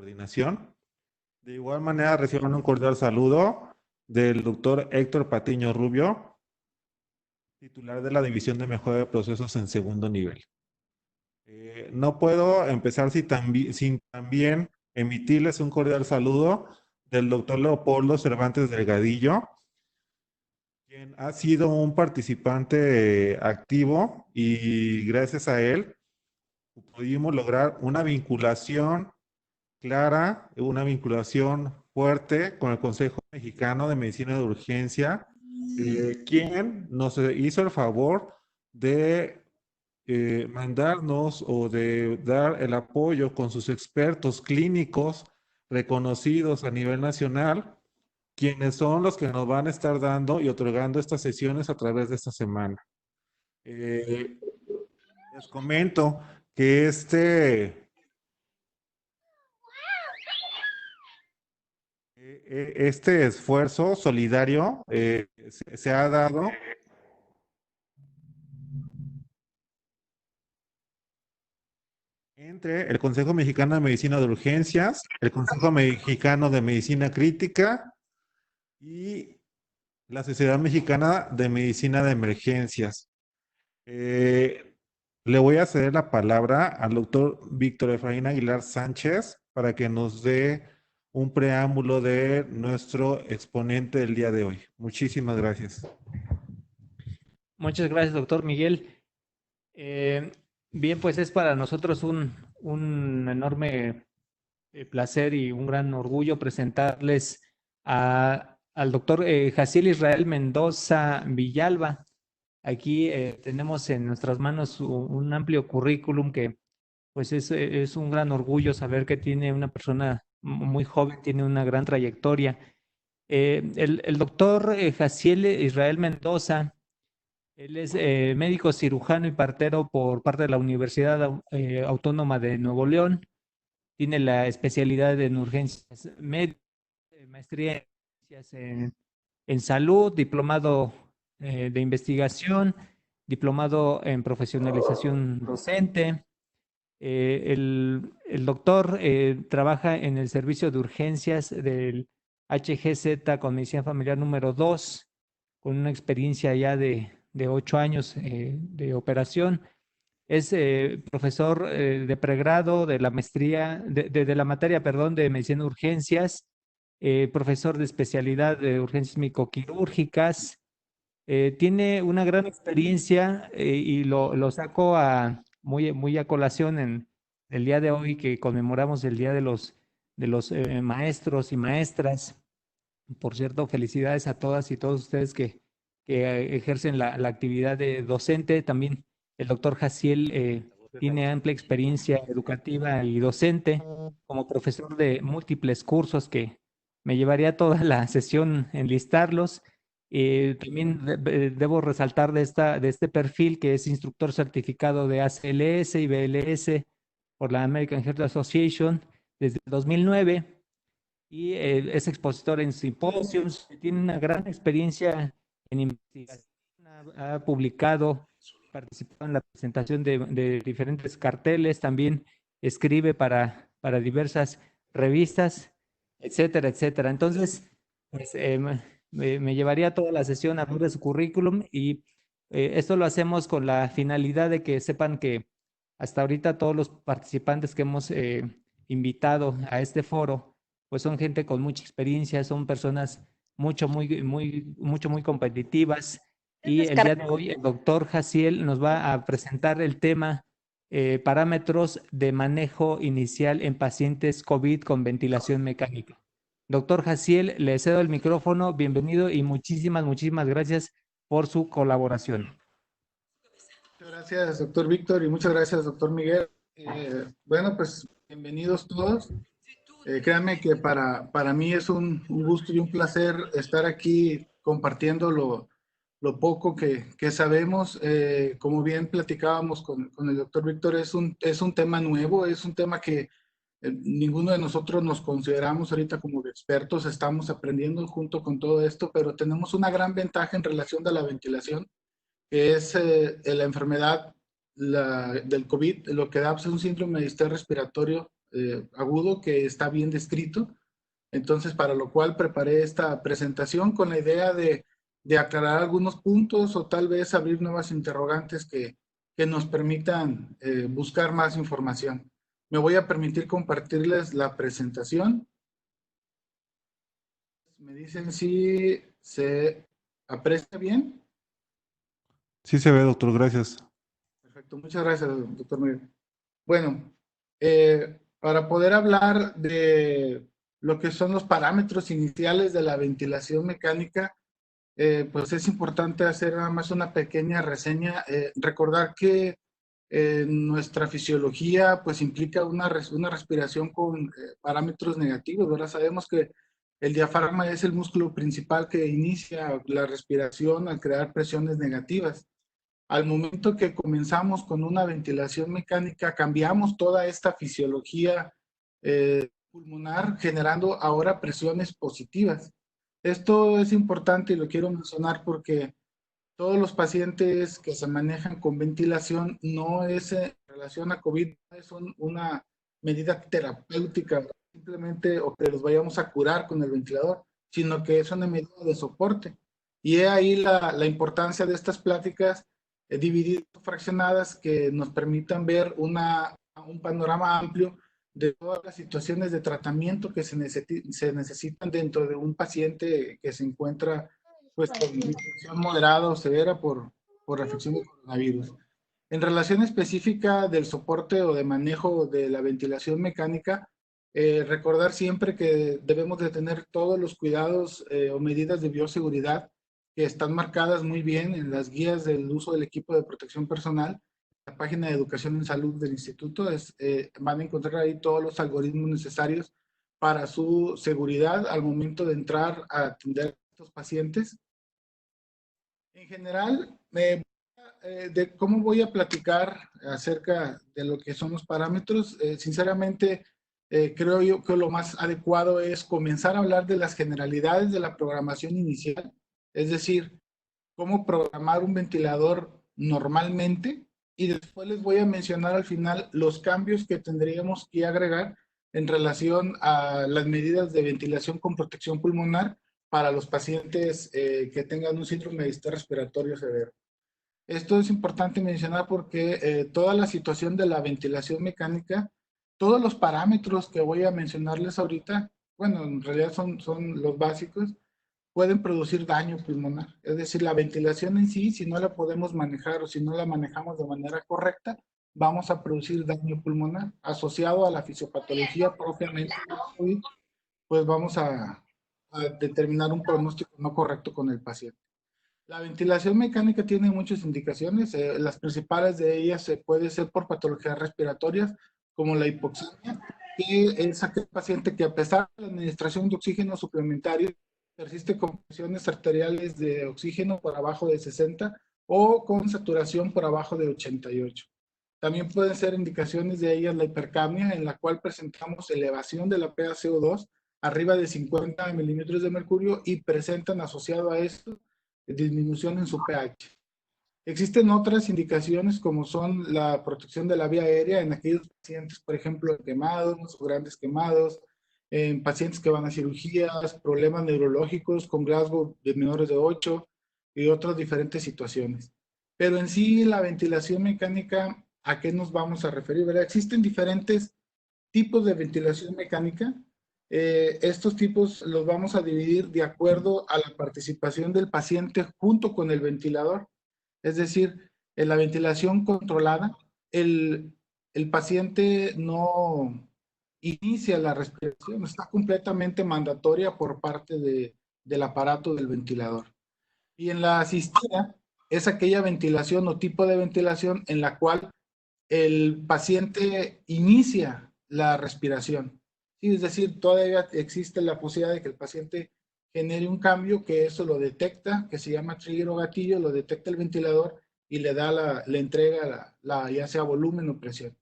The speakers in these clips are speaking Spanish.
coordinación. De igual manera, reciban un cordial saludo del doctor Héctor Patiño Rubio, titular de la División de Mejora de Procesos en segundo nivel. No puedo empezar sin también emitirles un cordial saludo del doctor Leopoldo Cervantes Delgadillo, quien ha sido un participante activo y gracias a él pudimos lograr una vinculación clara, una vinculación fuerte con el Consejo Mexicano de Medicina de Urgencia, quien nos hizo el favor de mandarnos o de dar el apoyo con sus expertos clínicos reconocidos a nivel nacional, quienes son los que nos van a estar dando y otorgando estas sesiones a través de esta semana. Les comento que este esfuerzo solidario se ha dado entre el Consejo Mexicano de Medicina de Urgencias, el Consejo Mexicano de Medicina Crítica y la Sociedad Mexicana de Medicina de Emergencias. Le voy a ceder la palabra al doctor Víctor Efraín Aguilar Sánchez para que nos dé un preámbulo de nuestro exponente del día de hoy. Muchísimas gracias. Muchas gracias, doctor Miguel. Bien, pues es para nosotros un enorme placer y un gran orgullo presentarles al doctor Jaciel Israel Mendoza Villalba. Aquí tenemos en nuestras manos un amplio currículum que pues es un gran orgullo saber que tiene una persona muy joven, tiene una gran trayectoria. El doctor Jaciel Israel Mendoza, él es médico cirujano y partero por parte de la Universidad Autónoma de Nuevo León. Tiene la especialidad en urgencias médicas, maestría en urgencias en salud, diplomado de investigación, diplomado en profesionalización docente. El doctor trabaja en el servicio de urgencias del HGZ con medicina familiar número 2, con una experiencia ya de 8 años de operación. Es profesor de pregrado de la maestría, de la materia, perdón, de medicina de urgencias, profesor de especialidad de urgencias micoquirúrgicas. Tiene una gran experiencia y lo saco muy a colación en el día de hoy que conmemoramos el Día de los maestros y maestras. Por cierto, felicidades a todas y todos ustedes que ejercen la actividad de docente. También el doctor Jaciel tiene amplia experiencia educativa y docente como profesor de múltiples cursos que me llevaría toda la sesión en listarlos. También debo resaltar de este perfil que es instructor certificado de ACLS y BLS por la American Heart Association desde 2009 y es expositor en simposios, tiene una gran experiencia en investigación, ha publicado, participado en la presentación de diferentes carteles, también escribe para diversas revistas, etcétera, etcétera. Entonces, pues me llevaría toda la sesión a ver su currículum y esto lo hacemos con la finalidad de que sepan que hasta ahorita todos los participantes que hemos invitado a este foro, pues son gente con mucha experiencia, son personas muy competitivas. Y el día de hoy el doctor Jaciel nos va a presentar el tema parámetros de manejo inicial en pacientes COVID con ventilación mecánica. Doctor Jaciel, le cedo el micrófono, bienvenido y muchísimas gracias por su colaboración. Muchas gracias, doctor Víctor, y muchas gracias, doctor Miguel. Bueno, pues bienvenidos todos. Créanme que para mí es un gusto y un placer estar aquí compartiendo lo poco que sabemos. Como bien platicábamos con el doctor Víctor, es un tema nuevo, es un tema que ninguno de nosotros nos consideramos ahorita como expertos, estamos aprendiendo junto con todo esto, pero tenemos una gran ventaja en relación a la ventilación, que es la enfermedad del COVID. Lo que da es un síndrome de distrés respiratorio agudo que está bien descrito. Entonces, para lo cual preparé esta presentación con la idea de aclarar algunos puntos o tal vez abrir nuevas interrogantes que nos permitan buscar más información. Me voy a permitir compartirles la presentación. Me dicen si se aprecia bien. Sí se ve, doctor, gracias. Perfecto, muchas gracias, doctor Miguel. Bueno, para poder hablar de lo que son los parámetros iniciales de la ventilación mecánica, pues es importante hacer nada más una pequeña reseña. Recordar que nuestra fisiología pues implica una respiración con parámetros negativos, ¿verdad? Sabemos que el diafragma es el músculo principal que inicia la respiración al crear presiones negativas. Al momento que comenzamos con una ventilación mecánica, cambiamos toda esta fisiología pulmonar, generando ahora presiones positivas. Esto es importante y lo quiero mencionar porque todos los pacientes que se manejan con ventilación no es en relación a COVID, no es una medida terapéutica simplemente o que los vayamos a curar con el ventilador, sino que es una medida de soporte. Y es ahí la importancia de estas pláticas divididas, fraccionadas, que nos permitan ver un panorama amplio de todas las situaciones de tratamiento que se necesitan dentro de un paciente que se encuentra pues con infección moderada o severa por afección de coronavirus. En relación específica del soporte o de manejo de la ventilación mecánica, recordar siempre que debemos de tener todos los cuidados o medidas de bioseguridad que están marcadas muy bien en las guías del uso del equipo de protección personal. La página de Educación en Salud del Instituto van a encontrar ahí todos los algoritmos necesarios para su seguridad al momento de entrar a atender a estos pacientes. En general, de cómo voy a platicar acerca de lo que son los parámetros, sinceramente creo yo que lo más adecuado es comenzar a hablar de las generalidades de la programación inicial, es decir, cómo programar un ventilador normalmente, y después les voy a mencionar al final los cambios que tendríamos que agregar en relación a las medidas de ventilación con protección pulmonar para los pacientes que tengan un síndrome de distrés respiratorio severo. Esto es importante mencionar porque toda la situación de la ventilación mecánica, todos los parámetros que voy a mencionarles ahorita, bueno, en realidad son los básicos, pueden producir daño pulmonar. Es decir, la ventilación en sí, si no la podemos manejar o si no la manejamos de manera correcta, vamos a producir daño pulmonar asociado a la fisiopatología propiamente, pues vamos a determinar un pronóstico no correcto con el paciente. La ventilación mecánica tiene muchas indicaciones. Las principales de ellas puede ser por patologías respiratorias, como la hipoxemia, que es aquel paciente que a pesar de la administración de oxígeno suplementario, persiste con presiones arteriales de oxígeno por abajo de 60 o con saturación por abajo de 88. También pueden ser indicaciones de ellas la hipercapnia, en la cual presentamos elevación de la PaCO2 arriba de 50 milímetros de mercurio y presentan asociado a esto disminución en su pH. Existen otras indicaciones como son la protección de la vía aérea en aquellos pacientes, por ejemplo, quemados o grandes quemados, en pacientes que van a cirugías, problemas neurológicos con Glasgow de menores de 8 y otras diferentes situaciones. Pero en sí la ventilación mecánica, ¿a qué nos vamos a referir? ¿Verdad? Existen diferentes tipos de ventilación mecánica. Estos tipos los vamos a dividir de acuerdo a la participación del paciente junto con el ventilador. Es decir, en la ventilación controlada, el paciente no inicia la respiración, está completamente mandatoria por parte del aparato del ventilador. Y en la asistida es aquella ventilación o tipo de ventilación en la cual el paciente inicia la respiración. Sí, es decir, todavía existe la posibilidad de que el paciente genere un cambio, que eso lo detecta, que se llama trigger o gatillo, lo detecta el ventilador y le entrega ya sea volumen o presión.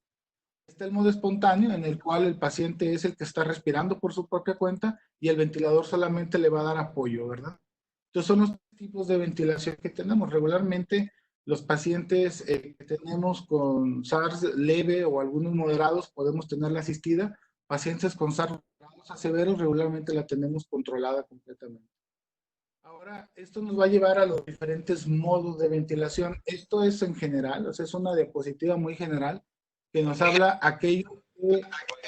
Está el modo espontáneo, en el cual el paciente es el que está respirando por su propia cuenta y el ventilador solamente le va a dar apoyo, ¿verdad? Entonces son los tipos de ventilación que tenemos. Regularmente los pacientes que tenemos con SARS leve o algunos moderados podemos tener la asistida. Pacientes con SARS moderados a severos regularmente la tenemos controlada completamente. Ahora, esto nos va a llevar a los diferentes modos de ventilación. Esto es en general, o sea, es una diapositiva muy general que nos habla aquello que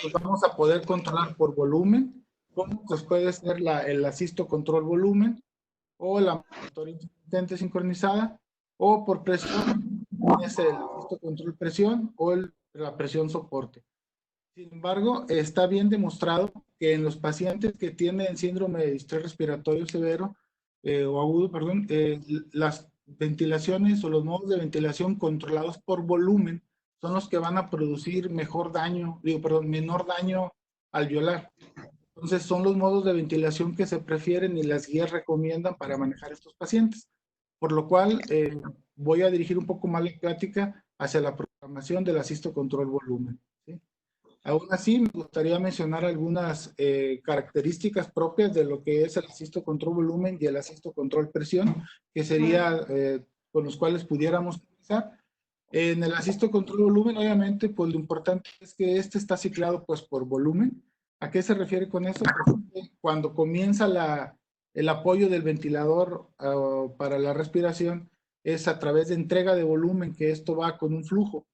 pues, vamos a poder controlar por volumen, como pues puede ser el asisto control volumen o la monitoría intermitente sincronizada, o por presión, es el asisto control presión o la presión soporte. Sin embargo, está bien demostrado que en los pacientes que tienen síndrome de distrés respiratorio severo o agudo, perdón, las ventilaciones o los modos de ventilación controlados por volumen son los que van a producir menor daño alveolar. Entonces, son los modos de ventilación que se prefieren y las guías recomiendan para manejar estos pacientes. Por lo cual, voy a dirigir un poco más la plática hacia la programación del asisto control volumen. ¿Sí? Aún así, me gustaría mencionar algunas características propias de lo que es el asisto control volumen y el asisto control presión, que sería con los cuales pudiéramos utilizar. En el asisto control volumen, obviamente, pues lo importante es que este está ciclado pues por volumen. ¿A qué se refiere con eso? Pues, cuando comienza el apoyo del ventilador para la respiración, es a través de entrega de volumen, que esto va con un flujo.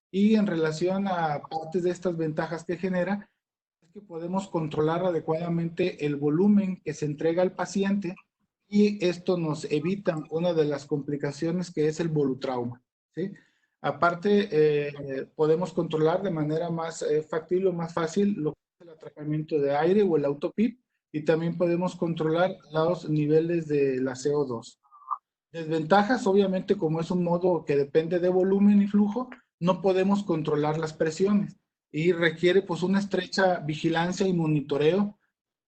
Y en relación a partes de estas ventajas que genera, es que podemos controlar adecuadamente el volumen que se entrega al paciente y esto nos evita una de las complicaciones que es el volutrauma, ¿sí? Aparte, podemos controlar de manera más factible o más fácil lo que es el atracamiento de aire o el autopip y también podemos controlar los niveles de la CO2. Desventajas, obviamente, como es un modo que depende de volumen y flujo, no podemos controlar las presiones y requiere pues una estrecha vigilancia y monitoreo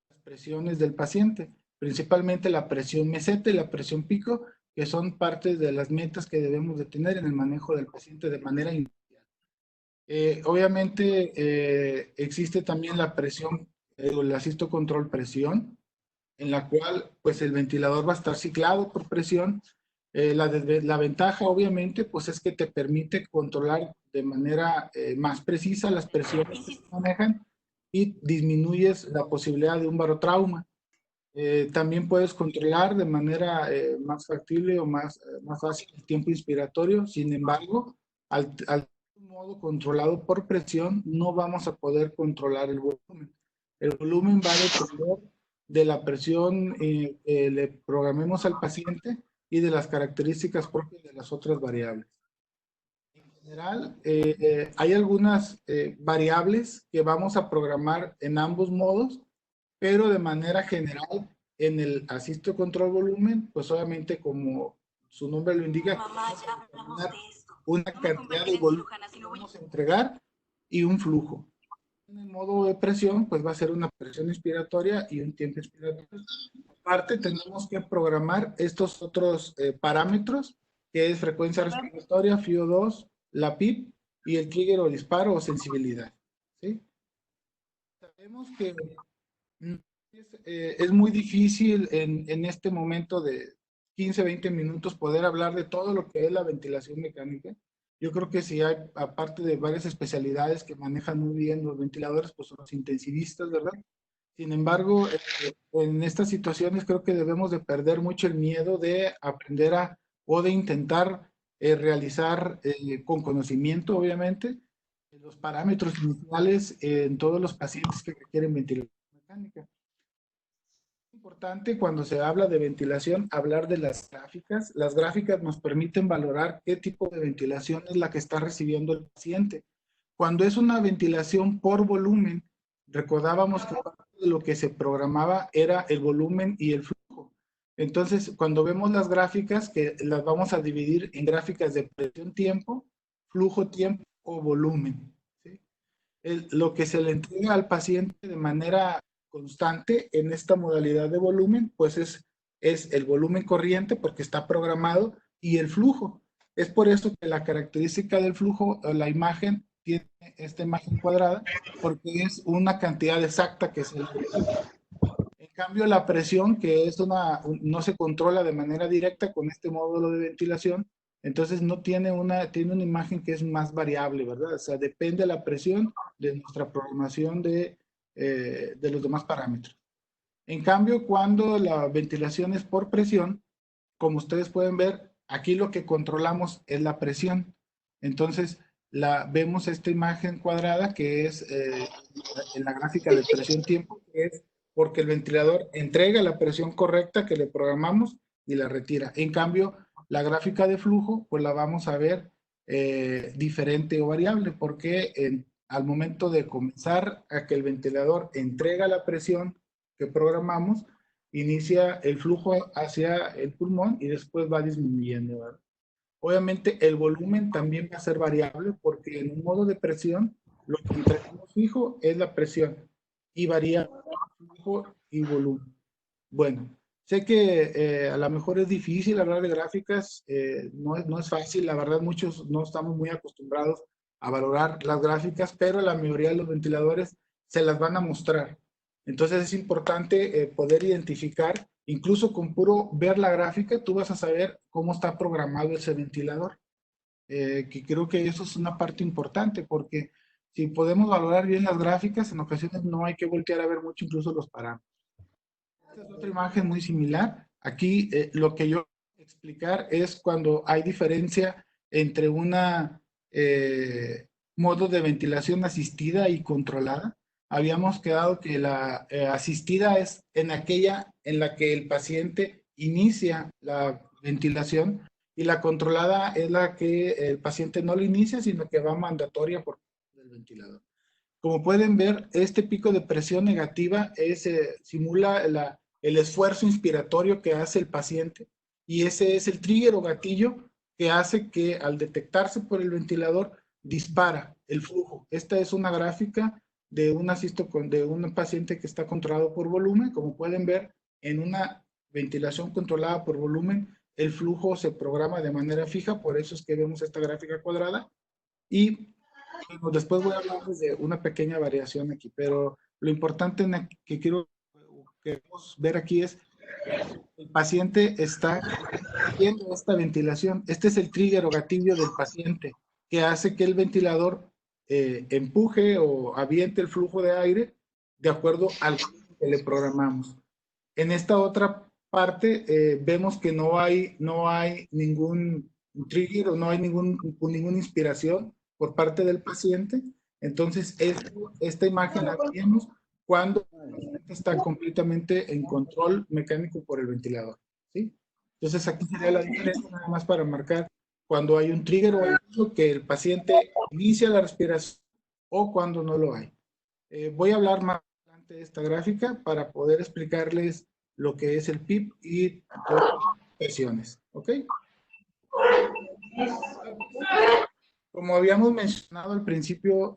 de las presiones del paciente, principalmente la presión meseta y la presión pico, que son parte de las metas que debemos de tener en el manejo del paciente de manera inicial. Obviamente existe también la presión, el asisto control presión, en la cual pues el ventilador va a estar ciclado por presión. La ventaja obviamente pues es que te permite controlar de manera más precisa las presiones que se manejan y disminuyes la posibilidad de un barotrauma. También puedes controlar de manera más factible o más fácil el tiempo inspiratorio. Sin embargo, al modo controlado por presión, no vamos a poder controlar el volumen. El volumen va a depender de la presión que le programemos al paciente y de las características propias de las otras variables. En general, hay algunas variables que vamos a programar en ambos modos, pero de manera general, en el asisto control volumen, pues obviamente como su nombre lo indica, una cantidad de volumen que vamos a entregar y un flujo. En el modo de presión, pues va a ser una presión inspiratoria y un tiempo inspiratorio. Aparte, tenemos que programar estos otros parámetros, que es frecuencia respiratoria, FIO2, la PIP y el trigger o disparo o sensibilidad. ¿Sí? Sabemos que es muy difícil en este momento de 15, 20 minutos poder hablar de todo lo que es la ventilación mecánica. Yo creo que si hay, aparte de varias especialidades que manejan muy bien los ventiladores, pues son los intensivistas, ¿verdad? Sin embargo, en estas situaciones creo que debemos de perder mucho el miedo de aprender o de intentar realizar con conocimiento, obviamente, los parámetros iniciales en todos los pacientes que requieren ventilación mecánica. Es importante cuando se habla de ventilación hablar de las gráficas. Las gráficas nos permiten valorar qué tipo de ventilación es la que está recibiendo el paciente. Cuando es una ventilación por volumen, recordábamos que parte de lo que se programaba era el volumen y el flujo. Entonces, cuando vemos las gráficas, que las vamos a dividir en gráficas de presión-tiempo, flujo-tiempo o volumen. ¿Sí? Lo que se le entrega al paciente de manera constante en esta modalidad de volumen, pues es el volumen corriente porque está programado y el flujo. Es por eso que la característica del flujo, la imagen, tiene esta imagen cuadrada porque es una cantidad exacta que se le entrega. En cambio, la presión, que es no se controla de manera directa con este módulo de ventilación, Entonces no tiene tiene una imagen que es más variable, ¿verdad? O sea, depende de la presión de nuestra programación de los demás parámetros. En cambio, cuando la ventilación es por presión, como ustedes pueden ver, aquí lo que controlamos es la presión. Entonces, vemos esta imagen cuadrada que es en la gráfica de presión-tiempo, que es porque el ventilador entrega la presión correcta que le programamos y la retira. En cambio, la gráfica de flujo, pues la vamos a ver diferente o variable, porque al momento de comenzar a que el ventilador entrega la presión que programamos, inicia el flujo hacia el pulmón y después va disminuyendo, ¿verdad? Obviamente el volumen también va a ser variable porque en un modo de presión lo que entregamos fijo es la presión y varía flujo y volumen. Bueno, sé que a lo mejor es difícil hablar de gráficas, no es fácil, la verdad muchos no estamos muy acostumbrados a valorar las gráficas, pero la mayoría de los ventiladores se las van a mostrar. Entonces es importante poder identificar, incluso con puro ver la gráfica, tú vas a saber cómo está programado ese ventilador. Que creo que eso es una parte importante, porque si podemos valorar bien las gráficas, en ocasiones no hay que voltear a ver mucho incluso los parámetros. Esta es otra imagen muy similar. Aquí lo que yo voy a explicar es cuando hay diferencia entre una modo de ventilación asistida y controlada. Habíamos quedado que la asistida es en aquella en la que el paciente inicia la ventilación y la controlada es la que el paciente no la inicia, sino que va mandatoria por el ventilador. Como pueden ver, este pico de presión negativa simula el esfuerzo inspiratorio que hace el paciente y ese es el trigger o gatillo que hace que al detectarse por el ventilador dispara el flujo. Esta es una gráfica de de un paciente que está controlado por volumen. Como pueden ver, en una ventilación controlada por volumen, el flujo se programa de manera fija, por eso es que vemos esta gráfica cuadrada. Y bueno, después voy a hablarles de una pequeña variación aquí, pero lo importante que quiero ver aquí es el paciente está haciendo esta ventilación. Este es el trigger o gatillo del paciente que hace que el ventilador empuje o aviente el flujo de aire de acuerdo al que le programamos. En esta otra parte vemos que no hay ningún trigger o no hay ninguna inspiración por parte del paciente. Entonces, esta imagen la vemos cuando el paciente está completamente en control mecánico por el ventilador, ¿sí? Entonces, aquí sería la diferencia nada más para marcar cuando hay un trigger o algo que el paciente inicia la respiración o cuando no lo hay. Voy a hablar más adelante de esta gráfica para poder explicarles lo que es el PIB y todas las presiones, ¿ok? Como habíamos mencionado al principio,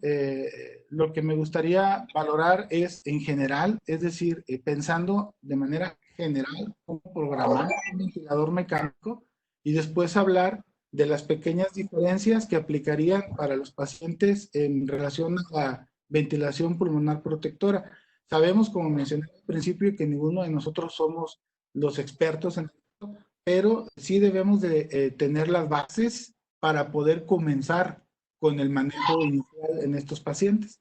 lo que me gustaría valorar es en general, es decir, pensando de manera general cómo programar un ventilador mecánico y después hablar de las pequeñas diferencias que aplicarían para los pacientes en relación a la ventilación pulmonar protectora. Sabemos, como mencioné al principio, que ninguno de nosotros somos los expertos en esto, pero sí debemos de tener las bases para poder comenzar con el manejo inicial en estos pacientes.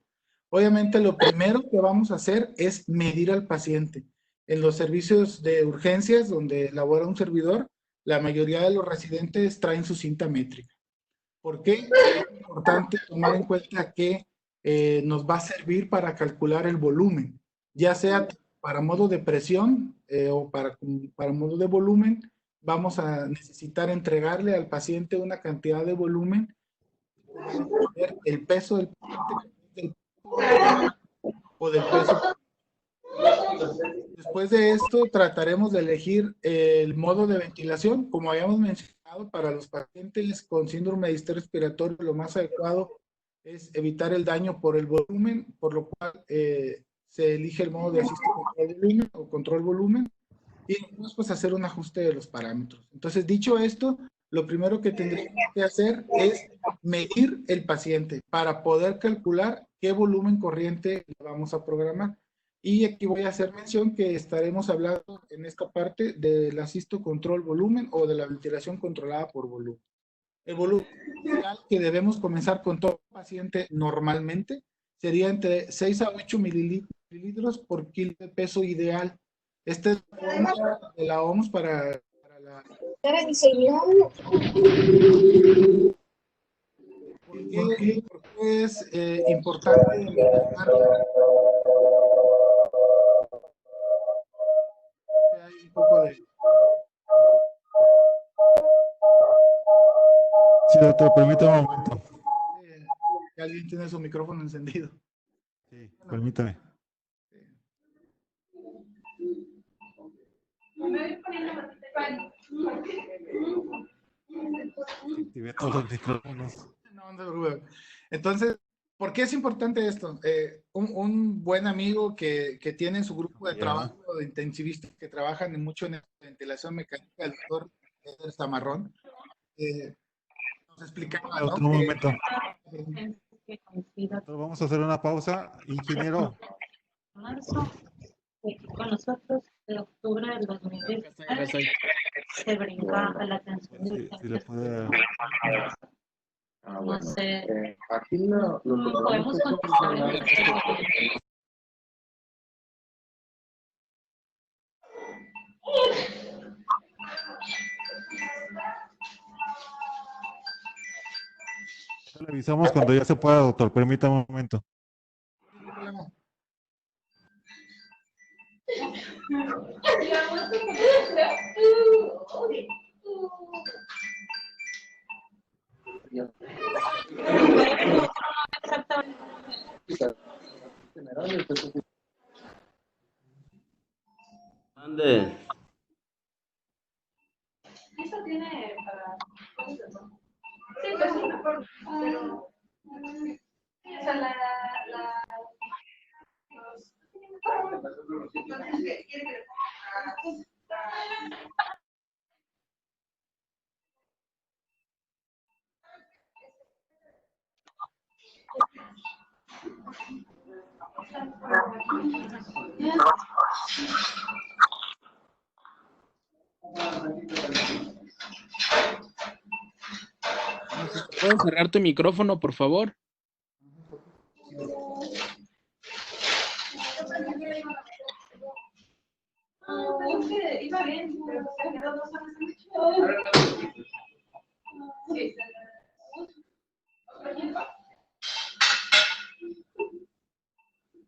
Obviamente, lo primero que vamos a hacer es medir al paciente. En los servicios de urgencias donde labora un servidor, la mayoría de los residentes traen su cinta métrica. ¿Por qué? Es importante tomar en cuenta que nos va a servir para calcular el volumen, ya sea para modo de presión o para modo de volumen. Vamos a necesitar entregarle al paciente una cantidad de volumen, el peso del paciente o del peso. Después de esto, trataremos de elegir el modo de ventilación. Como habíamos mencionado, para los pacientes con síndrome de distrés respiratorio, lo más adecuado es evitar el daño por el volumen, por lo cual se elige el modo de asisto control volumen o control volumen y después pues hacer un ajuste de los parámetros. Entonces, dicho esto, lo primero que tendríamos que hacer es medir el paciente para poder calcular qué volumen corriente le vamos a programar. Y aquí voy a hacer mención que estaremos hablando en esta parte del asisto control volumen o de la ventilación controlada por volumen. El volumen ideal que debemos comenzar con todo paciente normalmente sería entre 6 a 8 mililitros por kilo de peso ideal. Esta es la fórmula de la OMS para la... ¿Por qué es importante mencionarlo? Creo que hay un poco de... Sí, doctor, permítame un momento. que alguien tiene su micrófono encendido. Sí, permítame. Activé todos los micrófonos. No, no te preocupes. Entonces, ¿por qué es importante esto? Un buen amigo que tiene en su grupo de trabajo de intensivistas que trabajan mucho en ventilación mecánica, el doctor Eder Zamarrón, nos explicaba, ¿no? Otro momento. Doctor, vamos a hacer una pausa. Ingeniero. Marzo, con nosotros de octubre del 2016 se brinca a la atención de Si le puede... no sé, podemos contestar. Le avisamos cuando ya se pueda, doctor. Permítame un momento. Ande. Esto tiene para... Sí, pues sí, mejor. Pero... O sea, ¿Puedes cerrar tu micrófono, por favor? iba bien, pero se quedó 2 horas en sí.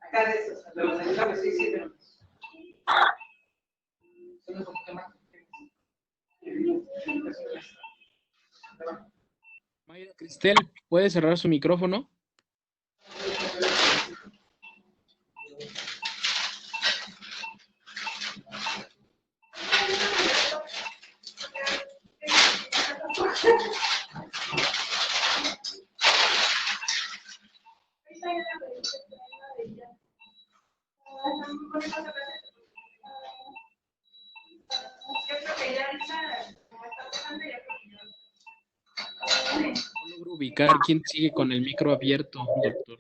Acá de esos, de los ayudables, sí, sí. Son un poquito más. Mayra Cristel, ¿puede cerrar su micrófono? No logro ubicar quién sigue con el micro abierto, doctor.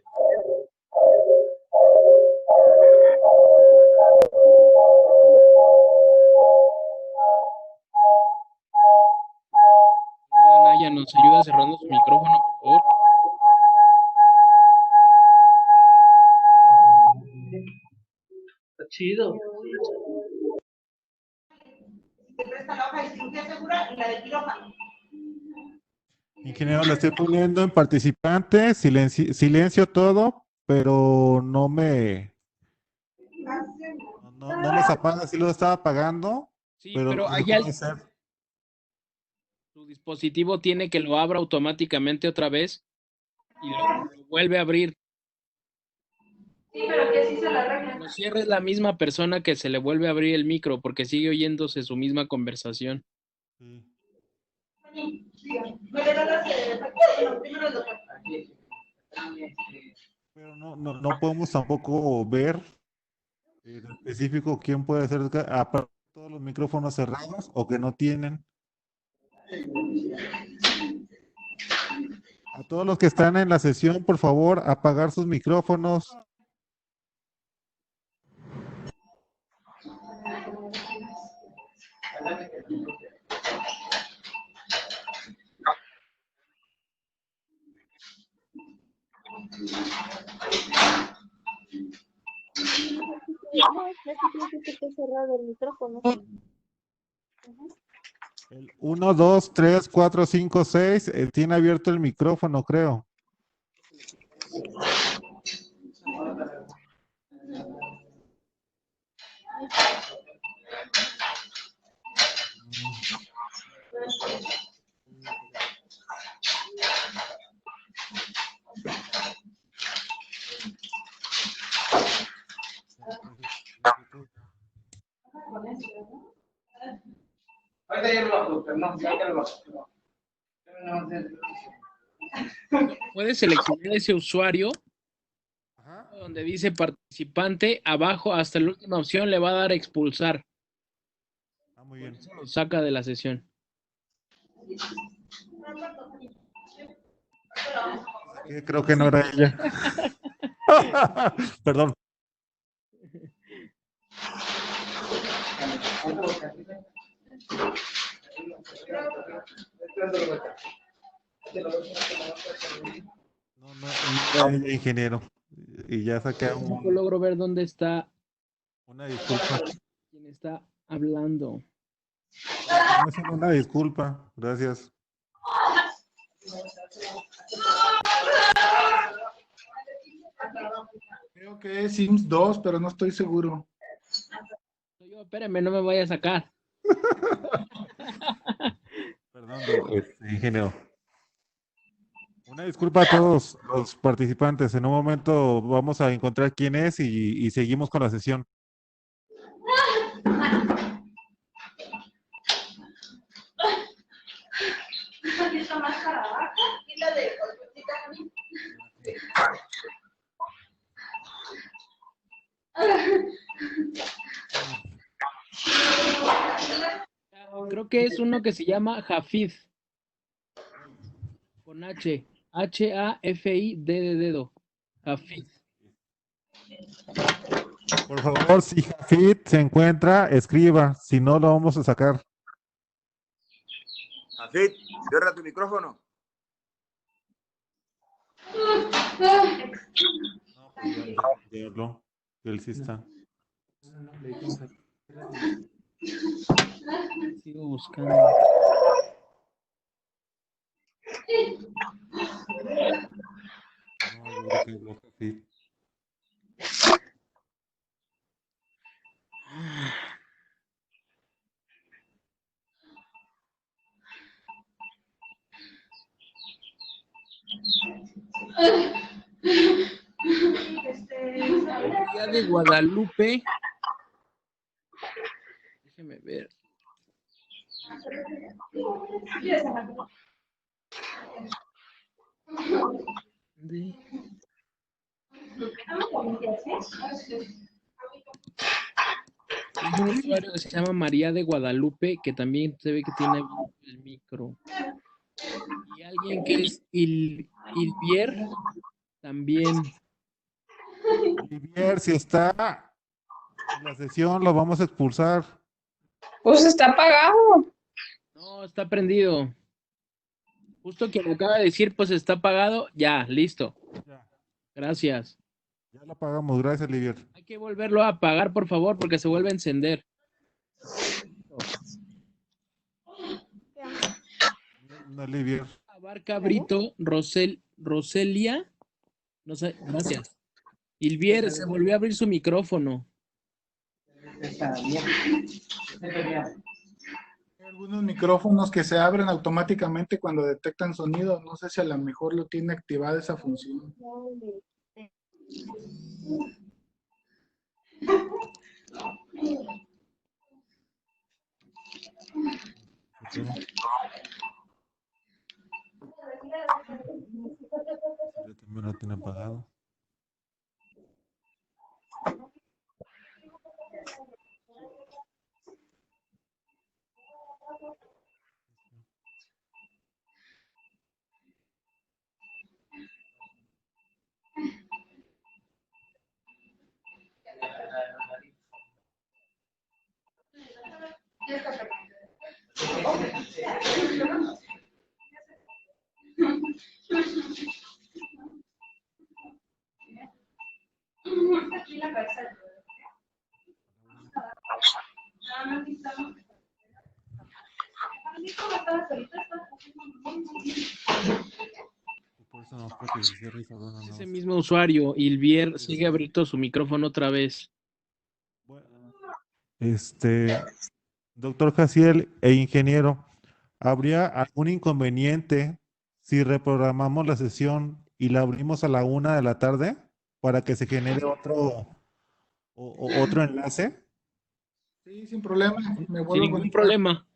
Naya, ¿nos ayuda cerrando su micrófono, por favor? Está chido. Te presta la hoja de cirugía segura y la de quirófano. Ingeniero, le estoy poniendo en participante, silencio todo, pero no los apaga, sí lo estaba apagando, Sí, pero pero lo hay dejó de hacer. su dispositivo tiene que lo abra automáticamente otra vez y lo vuelve a abrir. Sí, pero que así se la arregla. Lo cierra es la misma persona que se le vuelve a abrir el micro porque sigue oyéndose su misma conversación. Sí. Pero no podemos tampoco ver en específico quién puede ser, aparte de todos los micrófonos cerrados o que no tienen. A todos los que están en la sesión, por favor, apagar sus micrófonos. No, es que está cerrado el micrófono. El 1, 2, 3, 4, 5, 6. Tiene abierto el micrófono, creo. Ahorita ya lo bajo, pero no, ya lo bajo. Puedes seleccionar ese usuario Ajá. donde dice participante, abajo hasta la última opción le va a dar expulsar. Ah, muy bien. Lo saca de la sesión. Creo que no era ella. Perdón. No era ella, ingeniero. Y ya saqué Tampoco logro ver dónde está una disculpa. quien está hablando. Una disculpa. Gracias. Creo que es Sims 2, pero no estoy seguro. Yo, espérame, no me vaya a sacar. Perdón, ingeniero. Una disculpa a todos los participantes. En un momento vamos a encontrar quién es y seguimos con la sesión. Esta máscara abajo y la de Creo que es uno que se llama Hafid. Con H. H-A-F-I-D de dedo. Hafid. Por favor, si Jafit se encuentra, escriba. Si no, lo vamos a sacar. Jafit, cierra tu micrófono. No, pues ya habló. Él sí está. Sigo buscando. No, yo creo que habló Jafit. María de Guadalupe. Déjeme ver. De... Es un usuario que se llama María de Guadalupe, que también se ve que tiene el micro. Y alguien que es Ilvier, también. Olivier, si está en la sesión, lo vamos a expulsar. Pues está apagado. No, está prendido. Justo que me acaba de decir, pues está apagado. Ya, listo. Ya. Gracias. Ya lo apagamos, gracias, Olivier. Hay que volverlo a apagar, por favor, porque se vuelve a encender. Olivier. Abarca Brito, Roselia. No sé, gracias. Ilvier, se volvió a abrir su micrófono. Hay algunos micrófonos que se abren automáticamente cuando detectan sonido. No sé si a lo mejor lo tiene activada esa función. Yo también lo tiene apagado. Por eso no creo que se cierre esa zona, Ese no. mismo usuario, Ilvier, sigue abierto su micrófono otra vez. Doctor Jaciel e ingeniero, ¿habría algún inconveniente si reprogramamos la sesión y la abrimos a la 1 de la tarde para que se genere otro enlace? Sí, sin problema. Me Sin vuelvo a ningún conectar. problema.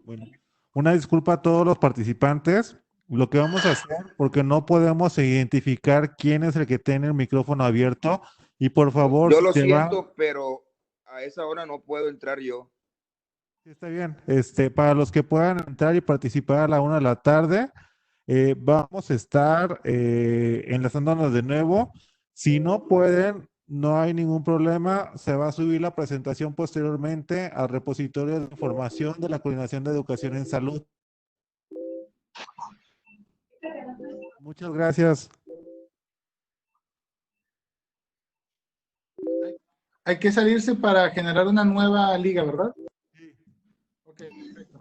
Bueno, una disculpa a todos los participantes. Lo que vamos a hacer, porque no podemos identificar quién es el que tiene el micrófono abierto, y por favor, Yo si lo te va, siento, pero a esa hora no puedo entrar yo. sí, está bien. Para los que puedan entrar y participar a la 1 de la tarde, vamos a estar enlazándonos de nuevo. Si no pueden, no hay ningún problema. Se va a subir la presentación posteriormente al repositorio de información de la Coordinación de Educación en Salud. Muchas gracias. Hay que salirse para generar una nueva liga, ¿verdad? Sí. Ok, perfecto.